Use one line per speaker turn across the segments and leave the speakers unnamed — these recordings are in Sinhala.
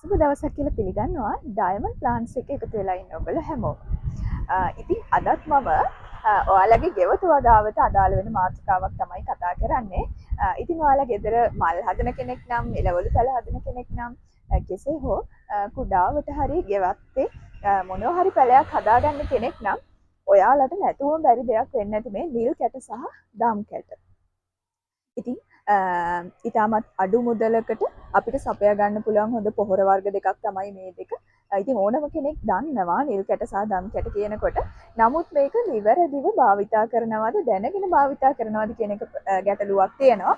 සුබ දවසක් කියලා පිළිගන්නවා ඩයමන්ඩ් ප්ලාන්ට්ස් එක එකතු වෙලා ඉන්න ඔයගොල්ලෝ හැමෝම. ඉතින් අදත් මම ඔයාලගේ ගෙවතු වගාවට අදාළ වෙන මාතෘකාවක් තමයි කතා කරන්නේ. ඉතින් ඔයාලා ගෙදර මල් හදන කෙනෙක් නම්, එළවලු පැල හදන කෙනෙක් නම් කෙසේ හෝ කුඩාවට හරි ගෙවත්තේ මොනවා හරි පැලයක් හදාගන්න කෙනෙක් නම් ඔයාලට නැතුවම බැරි දෙයක් වෙන්නේ නැති මේ නිල් කැට සහ දම් කැට. ඉතින් ඉතාමත් අඩු මුදලකට අපිට සපයා ගන්න පුළුවන් හොඳ පොහොර වර්ග දෙකක් තමයි මේ දෙක. ඉතින් ඕනම කෙනෙක් දන්නවා නිල් කැට සහ දම් කැට කියනකොට. නමුත් මේක නිවැරදිව භාවිතා කරනවද දැනගෙන භාවිතා කරනවද කියන එක ගැටලුවක් තියෙනවා.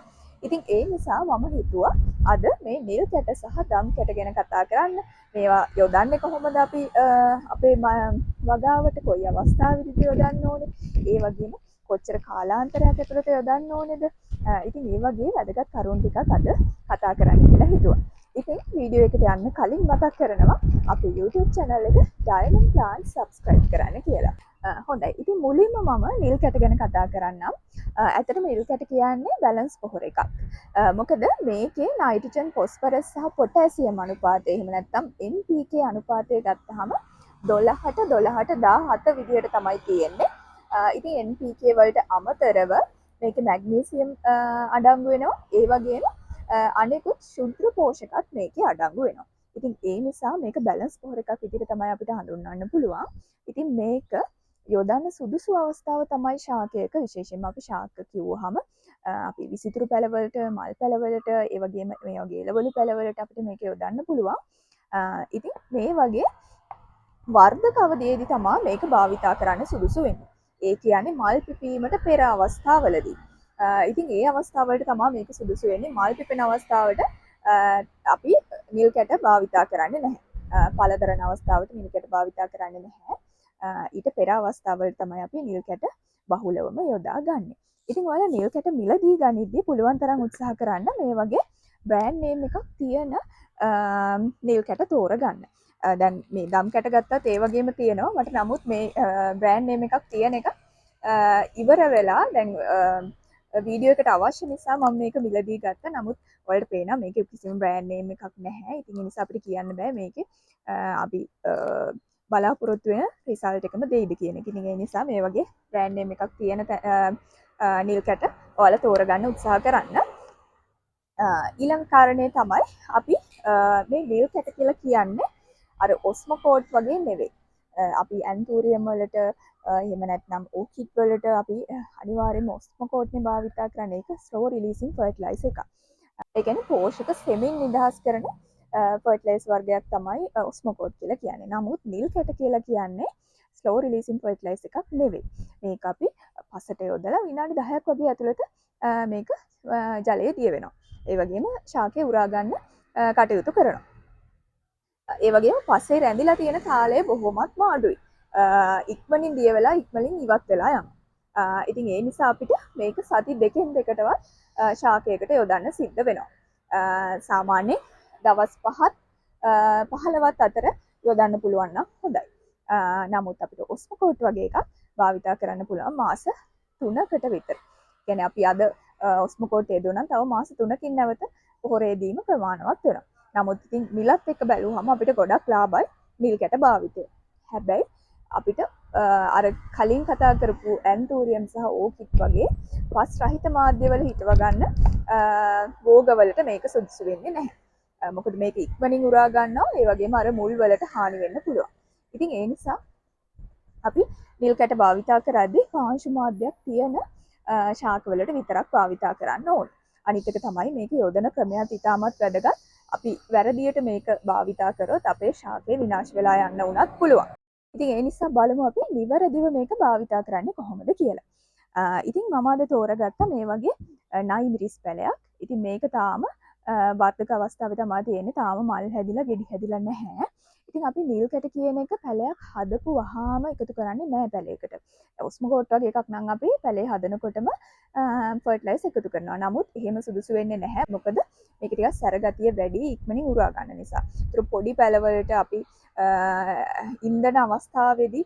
ඉතින් ඒ නිසා මම හිතුවා අද මේ නිල් කැට සහ දම් කැට ගැන කතා කරන්න. මේවා යොදන්නේ කොහොමද අපි අපේ වගාවට කොයි අවස්ථාවෙදිද යොදන්න ඕනේ? ඒ වගේම කොච්චර කාලාන්තරයක් ඇතුළත යොදන්න ඕනේද? ඉතින් මේ වගේ වැදගත් කරුණු ටිකක් අද කතා කරන්න කියලා හිතුවා. ඉතින් වීඩියෝ එකට යන්න කලින් මතක් කරනවා අපේ YouTube channel එක Diamond Plants subscribe කරන්න කියලා. හොඳයි. ඉතින් මුලින්ම මම නිල් කැට ගැන කතා කරන්නම්. ඇත්තටම නිල් කැට කියන්නේ බැලන්ස් පොහොර එකක්. මොකද මේකේ නයිට්‍රජන්, ෆොස්ෆරස් සහ පොටෑසියම් අනුපාතය එහෙම නැත්නම් NPK අනුපාතය ගත්තාම 12ට 12ට 17 විදියට තමයි තියෙන්නේ. ඉතින් NPK වලට අමතරව මේක මැග්නීසියම් අඩංගු වෙනවා. ඒ වගේම අනෙකුත් ශුද්ධ පෝෂකත් මේකේ අඩංගු වෙනවා. ඉතින් ඒ නිසා මේක බැලන්ස් පොහොර එකක් විදිහට තමයි අපිට හඳුන්වන්න පුළුවන්. ඉතින් මේක යොදන්න සුදුසු අවස්ථාව තමයි ශාකයක, විශේෂයෙන්ම අපි ශාක කිව්වහම අපි විසිතුරු පැලවලට, මල් පැලවලට, ඒ වගේම මේ වගේ එළවලු පැලවලට අපිට මේක යොදන්න පුළුවන්. ඉතින් මේ වගේ වර්ධක අවධියේදී තමයි මේක භාවිතා කරන්න සුදුසු වෙන්නේ. ඒ කියන්නේ මල් පිපීමට පෙර අවස්ථාවලදී. ඉතින් ඒ අවස්ථාවලට තමයි මේක සුදුසු වෙන්නේ. මල් පිපෙන අවස්ථාවට අපි නිල් කැට භාවිතා කරන්නේ නැහැ. පළදරන අවස්ථාවට නිල් කැට භාවිතා කරන්නේ නැහැ. ඊට පෙර අවස්ථාවලට තමයි අපි නිල් කැට බහුලවම යොදා ගන්න. ඉතින් ඔයාලා නිල් කැට මිලදී ගනිද්දී පුළුවන් තරම් උත්සාහ කරන්න මේ වගේ බ්‍රෑන්ඩ් නේම් එකක් තියෙන නිල් කැට තෝරගන්න. දැන් මේ දම් කැට ගත්තත් ඒ වගේම තියෙනවා. මට නමුත් මේ බ්‍රෑන්ඩ් නේම් එකක් තියෙන එක ඉවර වෙලා දැන් වීඩියෝ එකට අවශ්‍ය නිසා මම මේක මිලදී ගත්තා. නමුත් ඔයාලට පේනවා මේකේ කිසිම බ්‍රෑන්ඩ් නේම් එකක් නැහැ. ඉතින් ඒ නිසා අපිට කියන්න බෑ මේකේ අපි බලාපොරොත්තු වෙන රිසල්ට් එකම දෙයිද කියන එක. ඉතින් ඒ නිසා මේ වගේ බ්‍රෑන්ඩ් නේම් එකක් තියෙන නිල් කැට ඔයාලා තෝරගන්න උත්සාහ කරන්න. ඊළඟ කාරණේ තමයි අපි මේ නිල් කැට කියලා කියන්නේ අර ඔස්මෝකෝට් වගේ නෙවෙයි. අපි ඇන්තූරියම් වලට එහෙම නැත්නම් ඕකිඩ් වලට අපි අනිවාර්යයෙන්ම ඔස්මෝකෝට් නේ භාවිතා කරන්නේ. ඒක ස්ලෝ රිලීසින් ෆර්ටිලයිසර් එකක්. ඒ කියන්නේ පෝෂක සෙමින් නිදහස් කරන ෆර්ටිලයිසර් වර්ගයක් තමයි ඔස්මෝකෝට් කියලා කියන්නේ. නමුත් නිල් කැට කියලා කියන්නේ ස්ලෝ රිලීසින් ෆර්ටිලයිසර් එකක් නෙවෙයි. මේක අපි පසට යොදලා විනාඩි 10ක් වගේ ඇතුළත මේක ජලයේ දිය වෙනවා. ඒ වගේම ශාකය උරා ගන්න කටයුතු කරනවා. ඒ වගේම පස්සේ රැඳිලා තියෙන කාලය බොහොමත්ම අඩුයි. ඉක්මනින් දිය වෙලා ඉක්මනින් ඉවත් වෙලා යනවා. ඉතින් ඒ නිසා අපිට මේක සති දෙකෙන් දෙකටවත් ශාකයකට යොදන්න සිද්ධ වෙනවා. සාමාන්‍යයෙන් දවස් 5ත් 15ත් අතර යොදන්න පුළුවන් නම් හොඳයි. නමුත් අපිට ඔස්මෝකෝට් වගේ එකක් භාවිතා කරන්න පුළුවන් මාස 3කට විතර. කියන්නේ අපි අද ඔස්මෝකෝට් යෙදුණා තව මාස 3කින් නැවත පොහොරේදීම ප්‍රමාණවත් වෙනවා. නමුත් ඉතින් මිලත් එක්ක බැලුවම අපිට ගොඩක් ලාභයි නිල් කැට භාවිතය. හැබැයි අපිට අර කලින් කතා කරපු ඇන්තූරියම් සහ ඕකිඩ් වගේ පස් රහිත මාධ්‍යවල හිටව ගන්න රෝගවලට මේක සුදුසු වෙන්නේ නැහැ. මොකද මේක ඉක්මනින් උරා ගන්නවා. ඒ වගේම අර මුල් වලට හානි වෙන්න පුළුවන්. ඉතින් ඒ නිසා අපි නිල් කැට භාවිතා කරද්දී පාංශු මාධ්‍යයක් තියෙන ශාකවලට විතරක් භාවිතා කරන්න ඕනේ. අනිත් එක තමයි මේක යොදන ක්‍රමයක් ඉතාමත් වැදගත්. අපි වැරදියට මේක භාවිතා කරොත් අපේ ශාකය විනාශ වෙලා යන්න උනත් පුළුවන්. ඉතින් ඒ නිසා බලමු අපි නිවැරදිව මේක භාවිතා කරන්නේ කොහොමද කියලා. ඉතින් මම අද තෝරගත්ත මේ වගේ නයි මිරිස් පැලයක්. ඉතින් මේක තාම වර්ධක අවස්ථාවේ තමයි තියෙන්නේ. තාම මල් හැදිලා ගෙඩි හැදිලා නැහැ. ඉතින් අපි නිල් කැට කියන එක පැලයක් හදපු වහාම එකතු කරන්නේ නැහැ පැලයකට. ඔස්මෝකෝට් වගේ එකක් නම් අපි පැලේ හදනකොටම ෆර්ටිලයිසර් එකතු කරනවා. නමුත් එහෙම සුදුසු වෙන්නේ නැහැ. මොකද මේක ටිකක් සැර ගතිය වැඩි ඉක්මනින් උරා ගන්න නිසා. ඒතර පොඩි පැලවලට අපි ඉන්ධන අවස්ථාවේදී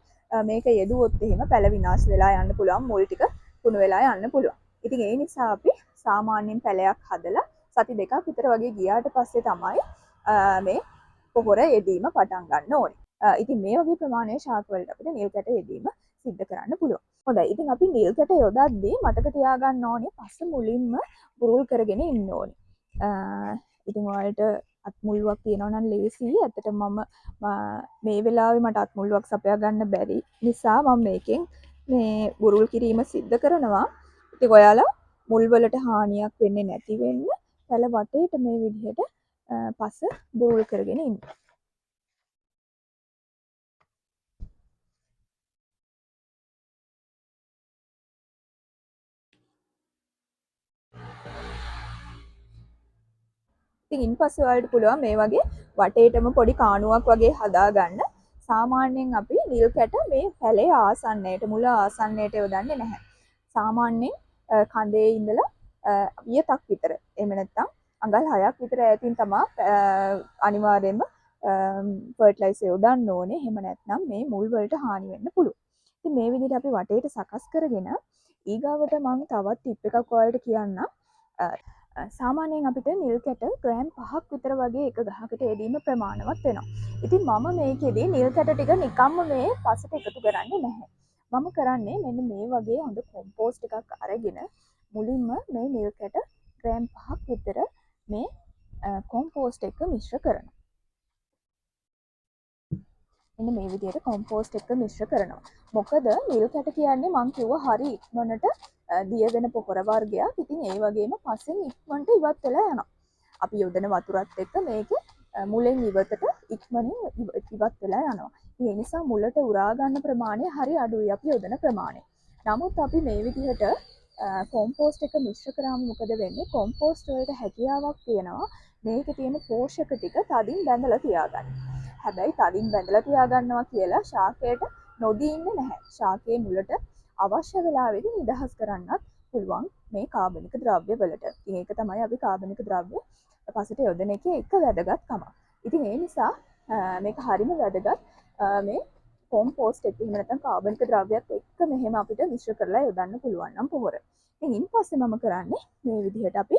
මේක යෙදුවොත් එහෙම පැල විනාශ වෙලා යන්න පුළුවන්. මුල් ටික කුණු වෙලා යන්න පුළුවන්. ඉතින් ඒ නිසා අපි සාමාන්‍යයෙන් පැලයක් හදලා සති දෙකක් විතර වගේ ගියාට පස්සේ තමයි මේ පොහොර යෙදීම පටන් ගන්න ඕනේ. ඉතින් මේ වගේ ප්‍රමාණයේ ශාක වලට අපිට නිල් කැට යෙදීම සිද්ධ කරන්න පුළුවන්. හොඳයි. ඉතින් අපි නිල් කැට යොදද්දී මතක තියාගන්න ඕනේ පස්ස මුලින්ම බුරුල් කරගෙන ඉන්න ඕනේ. ඉතින් ඔයාලට අත්මුල්ලුවක් තියෙනවා නම් ලේසියි. ඇත්තටම මම මේ වෙලාවේ මට අත්මුල්ලුවක් සපයා ගන්න බැරි නිසා මම මේකෙන් මේ බුරුල් කිරීම සිද්ධ කරනවා. ඉතින් ඔයාලා මුල් වලට හානියක් වෙන්නේ නැති වෙන්න පැල වටේට මේ විදිහට පස්ස බුරුල් කරගෙන ඉන්න. ඉතින් ඉන්පස්සේ ඔයාලට පුළුවන් මේ වගේ වටේටම පොඩි කාණුවක් වගේ හදාගන්න. සාමාන්‍යයෙන් අපි නිල් කැට මේ පැලේ ආසන්නයට මුල ආසන්නයට යොදන්නේ නැහැ. සාමාන්‍යයෙන් කඳේ ඉඳලා වියතක් විතර එහෙම නැත්නම් අඟල් 6ක් විතර ඈතින් තමයි අනිවාර්යයෙන්ම ෆර්ටිලයිසර් යොදන්න ඕනේ. එහෙම නැත්නම් මේ මුල් වලට හානි වෙන්න පුළුවන්. ඉතින් මේ විදිහට අපි වටේට සකස් කරගෙන ඊගාවට මම තවත් ටිප් එකක් ඔයාලට කියන්නම්. සාමාන්‍යයෙන් අපිට නිල් කැට ග්‍රෑම් 5ක් විතර වගේ එක ගහකට යෙදීම ප්‍රමාණවත් වෙනවා. ඉතින් මම මේකෙදී නිල් කැට ටික නිකම්ම මේ පසට එකතු කරන්නේ නැහැ. මම කරන්නේ මෙන්න මේ වගේ හොඳ කොම්පෝස්ට් එකක් අරගෙන මුලින්ම මේ නිල් කැට ග්‍රෑම් 5ක් විතර මේ කොම්පෝස්ට් එක මිශ්‍ර කරනවා. මෙන්න මේ විදිහට කොම්පෝස්ට් එක මිශ්‍ර කරනවා. මොකද නිල් කැට කියන්නේ මං කිව්වා හරි ඉක්මනට දිය වෙන පොහොර වර්ගයක්. ඉතින් ඒ වගේම පස්සෙන් ඉක්මනට ඉවත් වෙලා යනවා. අපි යොදන වතුරත් එක්ක මේක මුලෙන් ඉවතට ඉක්මනින් ඉවත් වෙලා යනවා. ඒ නිසා මුලට උරා ගන්න ප්‍රමාණය හරි අඩුයි අපි යොදන ප්‍රමාණය. නමුත් අපි මේ විදිහට කොම්පෝස්ට් එක මිශ්‍ර කරාම මොකද වෙන්නේ? කොම්පෝස්ට් වලට හැකියාවක් තියෙනවා මේකේ තියෙන පෝෂක ටික තදින් බැඳලා තියාගන්න. හැබැයි තදින් බැඳලා තියාගන්නවා කියලා ශාකයට නොදී ඉන්නේ නැහැ. ශාකයේ මුලට අවශ්‍ය වෙලාවෙදී නිදහස් කරන්නත් පුළුවන් මේ කාබනික ද්‍රව්‍ය වලට. ඉතින් ඒක තමයි අපි කාබනික ද්‍රව්‍ය පසට යොදන එකේ එක වැදගත්කම. ඉතින් ඒ නිසා මේක හරිම වැදගත් මේ කොම්පෝස්ට් එක එහෙම නැත්නම් කාබනික ද්‍රව්‍යත් එක්ක මෙහෙම අපිට මිශ්‍ර කරලා යොදන්න පුළුවන් නම් පොහොර. ඉතින් ඉන්පස්සේ මම කරන්නේ මේ විදිහට අපි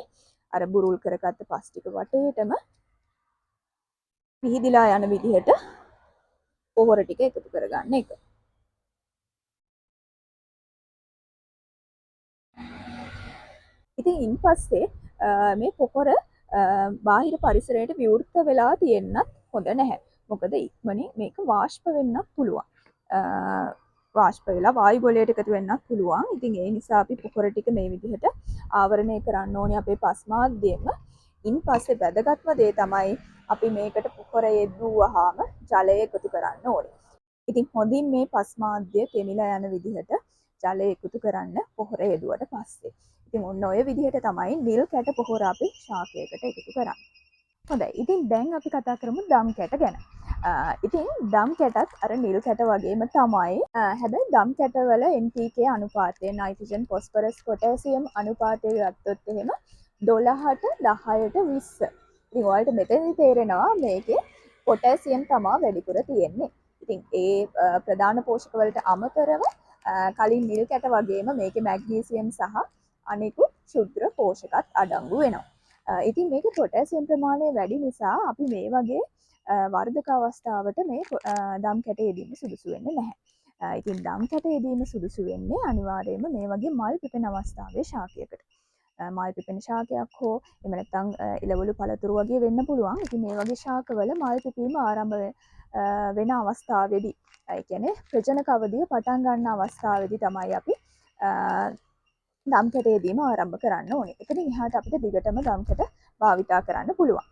අර බුරුල් කරගත්ත පස් ටික වටේටම පිහිදිලා යන විදිහට පොහොර ටික එකතු කරගන්න එක. ඉතින් ඉන්පස්සේ මේ පොහොර බාහිර පරිසරයට විවෘත වෙලා තියෙන්නත් හොඳ නැහැ. මොකද ඉක්මනින් මේක වාෂ්ප වෙන්නත් පුළුවන්. වාෂ්ප වෙලා වායු ගොලයට එකතු වෙන්නත් පුළුවන්. ඉතින් ඒ නිසා අපි පොහොර ටික මේ විදිහට ආවරණය කරන්න ඕනේ අපේ පස් මාධ්‍යයෙන්ම. ඉන්පස්සේ වැදගත්ම දේ තමයි අපි මේකට පොහොර යෙදුවාම ජලය එකතු කරන්න ඕනේ. ඉතින් හොඳින් මේ පස් මාධ්‍ය තෙමිලා යන විදිහට ජලය එකතු කරන්න පොහොර යෙදුවට පස්සේ. ඉතින් ඔන්න ඔය විදිහට තමයි නිල් කැට පොහොර අපි ශාකයකට එකතු කරන්නේ. හොඳයි. ඉතින් දැන් අපි කතා කරමු දම් කැට ගැන. ඉතින් දම් කැටත් අර නිල් කැට වගේම තමයි. හැබැයි දම් කැටවල NPK අනුපාතය, නයිට්‍රජන්, ෆොස්ෆරස්, පොටෑසියම් අනුපාතය ගත්තොත් එහෙම 12ට 10ට 20. ඉතින් ඔයාලට මෙතනදී තේරෙනවා මේකේ පොටෑසියම් තමයි වැඩිපුර තියෙන්නේ. ඉතින් ඒ ප්‍රධාන පෝෂක වලට අමතරව කලින් නිල් කැට වගේම මේකේ මැග්නීසියම් සහ අනෙකුත් ශුද්ධ පෝෂකත් අඩංගු වෙනවා. ඉතින් මේක පොටෑසියම් ප්‍රමාණය වැඩි නිසා අපි මේ වගේ වර්ධක අවස්ථාවට මේ දම් කැට යෙදීම සුදුසු වෙන්නේ නැහැ. ඉතින් දම් කැට යෙදීම සුදුසු වෙන්නේ අනිවාර්යයෙන්ම මේ වගේ මල් පිපෙන අවස්ථාවේ ශාකයකට. මල් පිපෙන ශාකයක් හෝ එහෙම නැත්නම් ඉලවලු පළතුරු වගේ වෙන්න පුළුවන්. ඉතින් මේ වගේ ශාකවල මල් පිපීම ආරම්භ වෙන අවස්ථාවේදී ඒ කියන්නේ ප්‍රජනක අවධිය පටන් ගන්න අවස්ථාවේදී තමයි අපි දම් කැට යෙදීම ආරම්භ කරන්න ඕනේ. එතනින් එහාට අපිට දිගටම දම් කැට භාවිතා කරන්න පුළුවන්.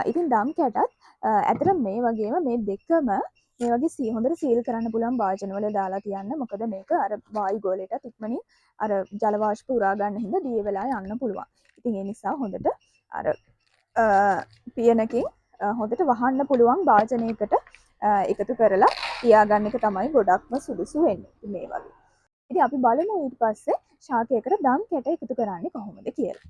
ඉතින් දම් කැටත් ඇත්තට මේ වගේම මේ දෙකම මේ වගේ හොඳට සීල් කරන්න පුළුවන් භාජනවල දාලා තියන්න. මොකද මේක අර වායු ගෝලයට ඉක්මනින් අර ජල වාෂ්ප උරා ගන්න හින්දා දිය වෙලා යන්න පුළුවන්. ඉතින් ඒ නිසා හොඳට අර පියනකින් හොඳට වහන්න පුළුවන් භාජනයකට එකතු කරලා තියාගන්න එක තමයි ගොඩක්ම සුදුසු වෙන්නේ. මේ වගේ. ඉතින් අපි බලමු ඊට පස්සේ ශාකයකට දම් කැට එකතු කරන්නේ කොහොමද කියලා.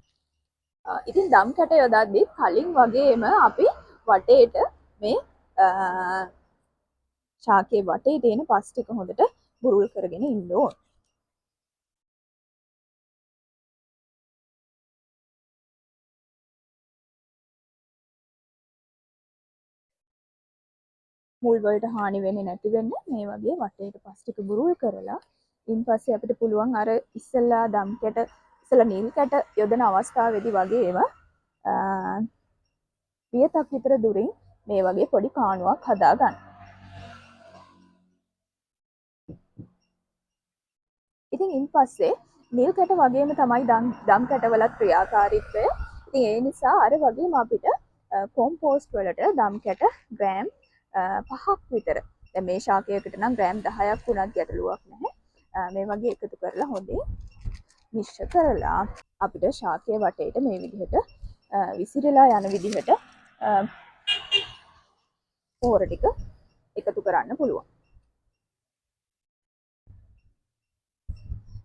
ඉතින් දම් කැට යොදද්දී කලින් වගේම අපි වටේට මේ ශාකයේ වටේ තියෙන පස් ටික හොඳට බුරුල් කරගෙන ඉන්න ඕන. මුල් වලට හානි වෙන්නේ නැති වෙන්න මේ වගේ වටේට පස් ටික බුරුල් කරලා ඉන් පස්සේ අපිට පුළුවන් අර ඉස්සෙල්ලා දම් කැට ඉස්සෙල්ලා නිල් කැට යොදන අවස්ථාවේදී වගේම වියතක් විතර දුරින් මේ වගේ පොඩි කාණුවක් හදා ගන්න. ඉතින් ඉන් පස්සේ නිල් කැට වගේම තමයි දම් කැටවලත් ක්‍රියාකාරීත්වය. ඉතින් ඒ නිසා අර වගේම අපිට කොම්පෝස්ට් වලට දම් කැට ග්‍රෑම් 5ක් විතර. දැන් මේ ශාකයකට නම් ග්‍රෑම් 10ක් වුණත් ගැටලුවක් නැහැ. මේ වගේ එකතු කරලා හොඳින් මිශ්‍ර කරලා අපිට ශාකයේ වටේට මේ විදිහට විසිරලා යන විදිහට පොහොර ටික එකතු කරන්න පුළුවන්.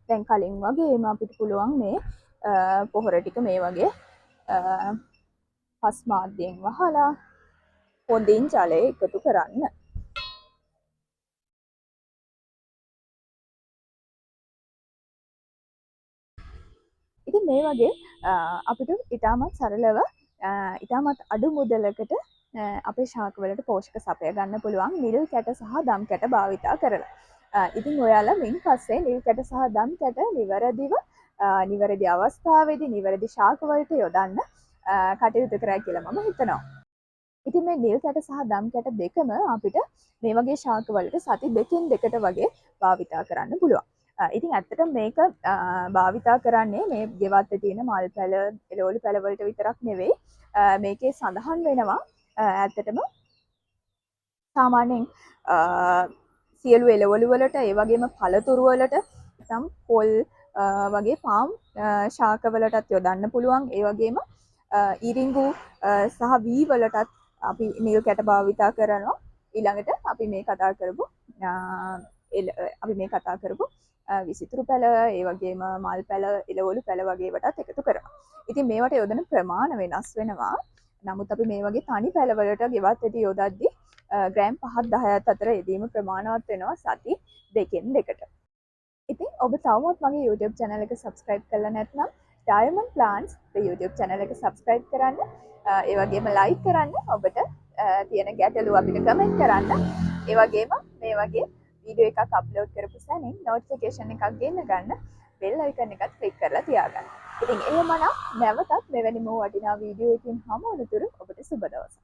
දැන් කලින් වගේම අපිට පුළුවන් මේ පොහොර ටික මේ වගේ පස් මාධ්‍යයෙන් වහලා හොඳින් ජලය එකතු කරන්න. ඉතින් මේ වගේ අපිට ඉතාමත් සරලව ඉතාමත් අඩු මුදලකට අපේ ශාකවලට පෝෂක සපය ගන්න පුළුවන් නිල් කැට සහ දම් කැට භාවිතා කරලා. ඉතින් ඔයාලා මින් පස්සේ නිල් කැට සහ දම් කැට නිවැරදි අවස්ථාවේදී නිවැරදි ශාකවලට යොදන්න කටයුතු කරා කියලා මම හිතනවා. ඉතින් මේ නිල් කැට සහ දම් කැට දෙකම අපිට මේ වගේ ශාකවලට සති දෙකෙන් දෙකට වගේ භාවිතා කරන්න පුළුවන්. ඉතින් ඇත්තටම මේක භාවිතා කරන්නේ මේ ගෙවත්තේ තියෙන මල් පැල, එළවලු පැල වලට විතරක් නෙවෙයි. මේකේ සඳහන් වෙනවා ඇත්තටම සාමාන්‍යයෙන් සියලු එළවලු වලට ඒ වගේම පළතුරු වලට නැත්නම් පොල් වගේ පාම් ශාකවලටත් යොදන්න පුළුවන්. ඒ වගේම ඉරිඟු සහ වී වලටත් අපි නිල් කැට භාවිතා කරනවා. ඊළඟට අපි මේ කතා කරපු විසිතුරු පැල, ඒ වගේම මල් පැල, එළවලු පැල වගේ වටත් එකතු කරනවා. ඉතින් මේවට යොදන ප්‍රමාණ වෙනස් වෙනවා. නමුත් අපි මේ වගේ තනි පැල වලට ගෙවත් ඇටි යොදද්දී ග්‍රෑම් 5ක් 10ක් අතර යෙදීම ප්‍රමාණවත් වෙනවා සති දෙකෙන් දෙකට. ඉතින් ඔබ තවමත් මගේ YouTube channel එක subscribe කරලා නැත්නම් Diamond Plants YouTube channel එක subscribe කරන්න. ඒ වගේම like කරන්න. ඔබට තියෙන ගැටලු අපිට comment කරන්න. ඒ වගේම මේ වගේ වීඩියෝ එකක් අප්ලෝඩ් කරපු සැනින් notification එකක් ගෙන්න ගන්න bell icon එකත් click කරලා තියාගන්න. ඉතින් එහෙමනම් නැවතත් මෙවැනි වටිනා වීඩියෝ එකකින් හමු වනතුරු ඔබට සුබ දවසක්.